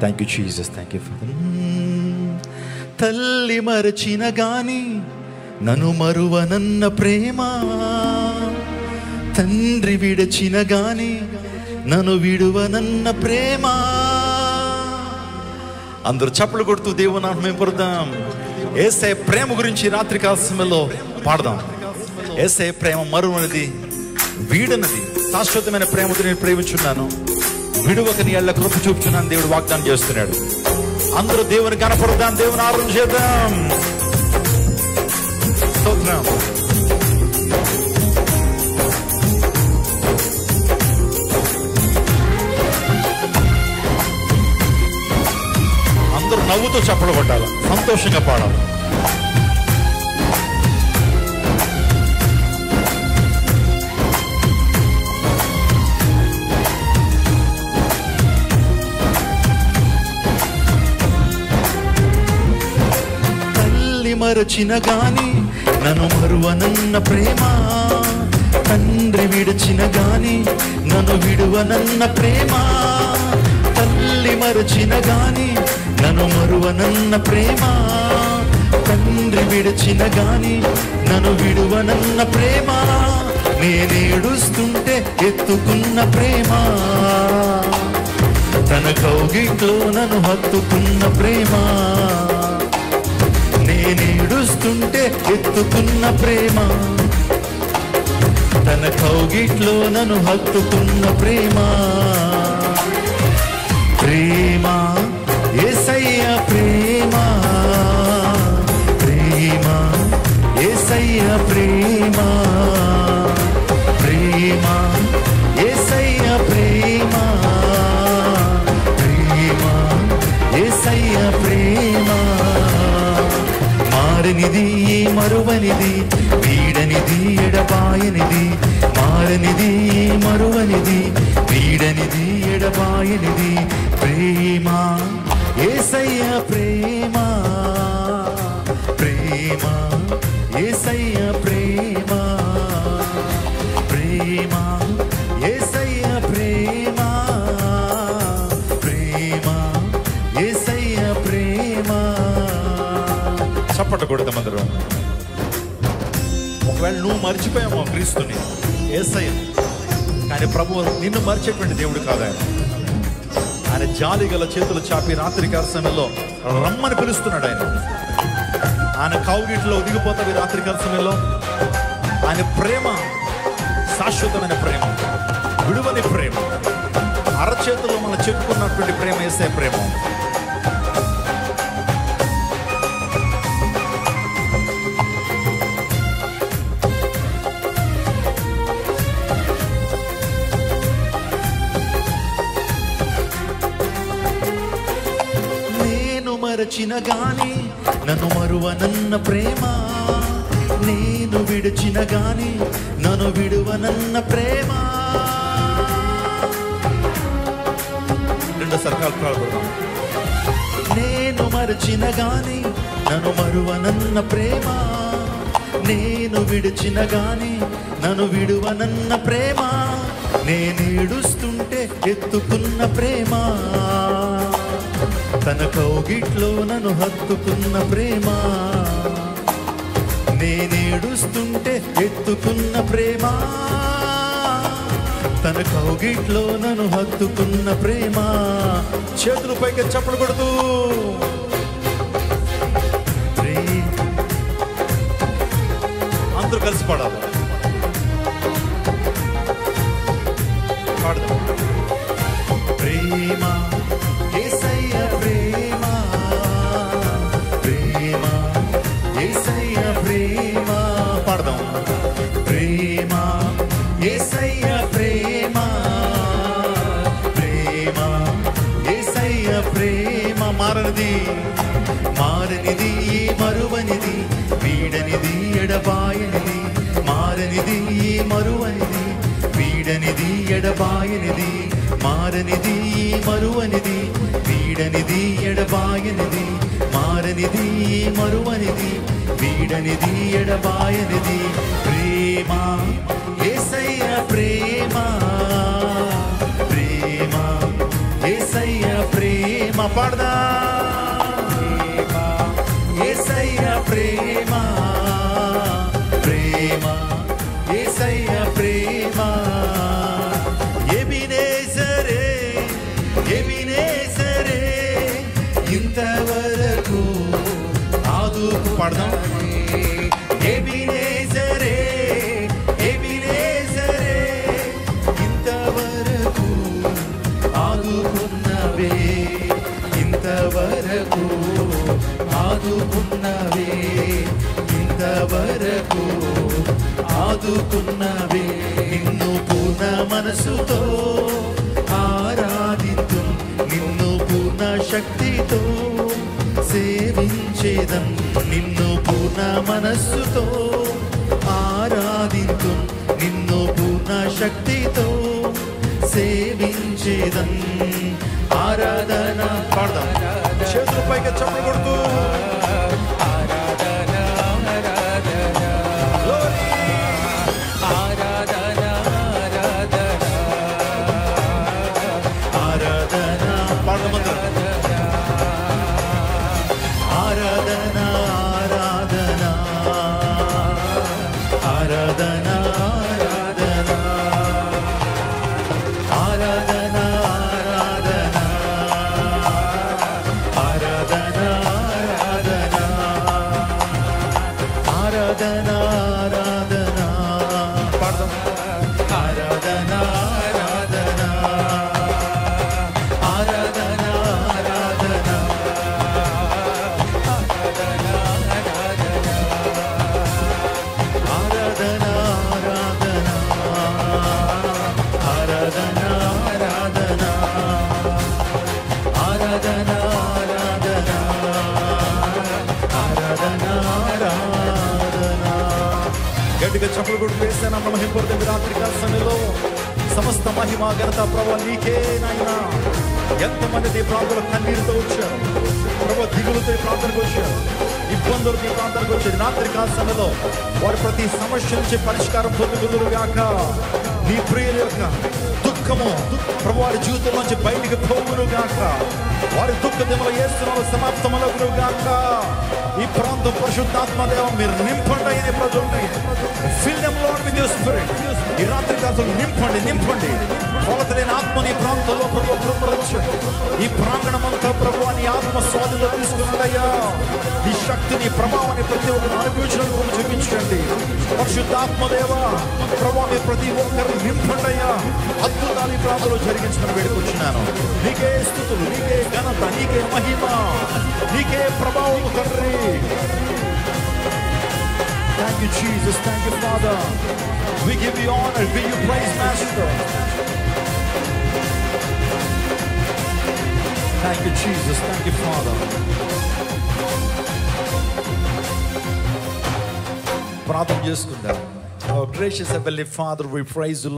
Thank you Jesus, thank you. తల్లి మరచిన గాని నన్ను మరువనన్న ప్రేమ, తండ్రి విడచిన గాని నన్ను విడువనన్న ప్రేమ. అందరూ చప్పలు కొడుతూ దేవుని నామమున మేము పడదాం. యేసయ్య ప్రేమ గురించి రాత్రికాల సమయంలో పాడదాం. యేసయ్య ప్రేమ మరువనది, వీడనది. శాశ్వతమైన ప్రేమతో నేను ప్రేమించున్నాను, విడువక నీ ఎళ్ళ కృప చూపుచున్నాను దేవుడు వాగ్దానం చేస్తున్నాడు. అందరూ దేవుని కనపడదాం, దేవుని ఆరాధన చేద్దాం. స్తోత్రం. అందరూ నవ్వుతూ చప్పలు కొట్టాలి, సంతోషంగా పాడాలి. మరచిన గాని నన్ను మరువనన్న ప్రేమ, తండ్రి విడిచిన గాని నన్ను విడువనన్న ప్రేమ. తల్లి మరచిన గాని నన్ను మరువనన్న ప్రేమ, తండ్రి విడిచిన గాని నన్ను విడువనన్న ప్రేమ. నేనేడుస్తుంటే ఎత్తుకున్న ప్రేమ, తన కౌగిట్లో నన్ను హత్తుకున్న ప్రేమ. నేనేడుస్తుంటే ఎత్తుకున్న ప్రేమ, తన కౌగిట్లో నన్ను హత్తుకున్న ప్రేమ. ప్రేమ యేసయ్య ప్రేమ, ప్రేమ యేసయ్య ప్రేమ, ప్రేమ యేసయ్య ప్రేమ, ప్రేమ యేసయ్య ప్రేమ. మారనిది మరువనిది, వీడనిది ఎడబాయనిది. మారనిది మరువనిది, వీడనిది ఎడబాయనిది. ప్రేమ యేసయ్య ప్రేమ, ప్రేమ యేసయ్య ప్రేమ, ప్రేమ యేసయ్య ప్రేమ, ప్రేమ యేసయ్య ప్రేమ. చప్పట కొడతాం అందరం. ఒకవేళ నువ్వు మర్చిపోయామో క్రీస్తుని, యేసయ్య, కానీ ప్రభువు నిన్ను మర్చేటువంటి దేవుడు కాదు. ఆయన జాలి గల చేతులు చాపి రాత్రికాల సమయంలో రమ్మని పిలుస్తున్నాడు. ఆయన కౌగిట్లో ఒదిగిపోతావి రాత్రికాల సమయంలో. ఆయన ప్రేమ శాశ్వతమైన ప్రేమ, విడువని ప్రేమ, అరచేతుల్లో మనం చెప్పుకున్నటువంటి ప్రేమ యేసయ్య ప్రేమ. మరచిన గాని నన్ను మరువనన్న ప్రేమ, నేను విడిచిన గాని నన్ను విడువనన్న ప్రేమ. రెండోసారి కాల్పడదాం. నేను మరచిన గాని నన్ను మరువనన్న ప్రేమ, నేను విడిచిన గాని నన్ను విడువనన్న ప్రేమ. నేనేడుస్తుంటే ఎత్తుకున్న ప్రేమ, తన కౌగిట్లో నన్ను హత్తుకున్న ప్రేమ. నేనేడుస్తుంటే ఎత్తుకున్న ప్రేమ, తన కౌగిట్లో నన్ను హత్తుకున్న ప్రేమ. చేతులు పైకి చప్పుడు కొడుతూ అందరూ కలిసి పాడాలి. పాడదాం. ప్రేమ యేసయ్య ప్రేమ, ప్రేమ యేసయ్య ప్రేమ. పాడదాం. ప్రేమ యేసయ్య ప్రేమ, ప్రేమ యేసయ్య ప్రేమ. మారనిది మారనిది మరువనిది, వీడనిది ఎడబాయనిది. మారనిది మరువనిది, వీడనిది ఎడబాయనిది. మారనిది మరువనిది, వీడనిది ఎడబాయనిది. మారనిది మరువనిది, వీడనిది ఎడబాయనిది. ప్రేమ యేసయ్య ప్రేమ, ప్రేమ యేసయ్య యేసయ్య ప్రేమ పాడదా యేసయ్య ప్రేమ ప్రేమ యేసయ్య ప్రేమ ఎబినేజరే ఎబినేజరే ఇంతవరకు ఆదుకు పాడదాం ఎబినేజరే ఎబినేజరే ఇంతవరకు ఆదుకున్నవే ఇంతవరకు ఆదుకున్నవే ఇంతవరకు ఆదుకున్నవే నిన్ను పూర్ణ మనసుతో ఆరాధింతు నిన్ను పూర్ణ శక్తితో సేవించేదం నిన్ను పూర్ణ మనస్సుతో ఆరాధింతు నిన్ను పూర్ణ శక్తితో సేవించేదం ఆరాధన పాడదాం చేతుల పైకి చప్పట్లు కొడుతూ ఆరాధన ఆరాధన ఆరాధన ఆరాధన ఆరాధన పాడదాం ఆరాధన ఆరాధన ఆరాధన ఆరాధన ఆరాధన ఆరాధన ఆరాధన పాడదాం ఆరాధన ఆరాధన ఆరాధన గట్టిగా చప్పట్లు కొట్టి వేసాను మహిమపడుతుంది రాత్రికాల సమయంలో సమస్త మహిమ ఘనత ప్రభు నీకే నాయనా ఎంతమంది ఈ ప్రాంతంలో కన్నీరుతో వచ్చారు ప్రభు దిగులుతో ఈ ప్రాంతానికి వచ్చారు ఇబ్బందులతో ఈ ప్రాంతానికి వచ్చారు రాత్రికాల సమయంలో వారి ప్రతి సమస్య నుంచి పరిష్కారం పొందుకుందరు గాక నీ ప్రియుల యొక్క దుఃఖము ప్రభు వారి జీవితం నుంచి బయటికి పోవును గాక వారి దుఃఖ దినములు యేసునామములో సమాప్తమగును గాక ఈ ప్రాంతం పరిశుద్ధాత్మ దేవ మీరు నింపండి అనే ప్రజల్ని fill them lord with your spirit ఈ రాత్రి కాలం నింపండి కొలతలేని ఆత్మని ఈ ప్రాంతంలో ప్రభు కృపరచండి ఈ ప్రాంగణం అంతా ప్రభు నీ ఆత్మ స్వాధీనంలో తీసుకున్నాడయ్యా ఈ శక్తిని ప్రభావాన్ని ప్రతి ఒక్కరు అనుభవించడం చూపించండి పరిశుద్ధాత్మ దేవ ప్రభు మీ ప్రతి ఒక్కరు నింపండి అయ్యా అద్భుతాలు ఈ ప్రాంతంలో జరిగించడం వేడుకొచ్చున్నాను నీకే స్తుతులు నీకే ఘనత నీకే మహిమ నీకే ప్రభావం తండ్రి Thank you, Jesus. Thank you, Father. We give you honor. We give you praise, Master. Thank you, Jesus. Thank you, Father. ప్రార్థన చేసుకుందాం. Oh, gracious Heavenly Father, we praise you.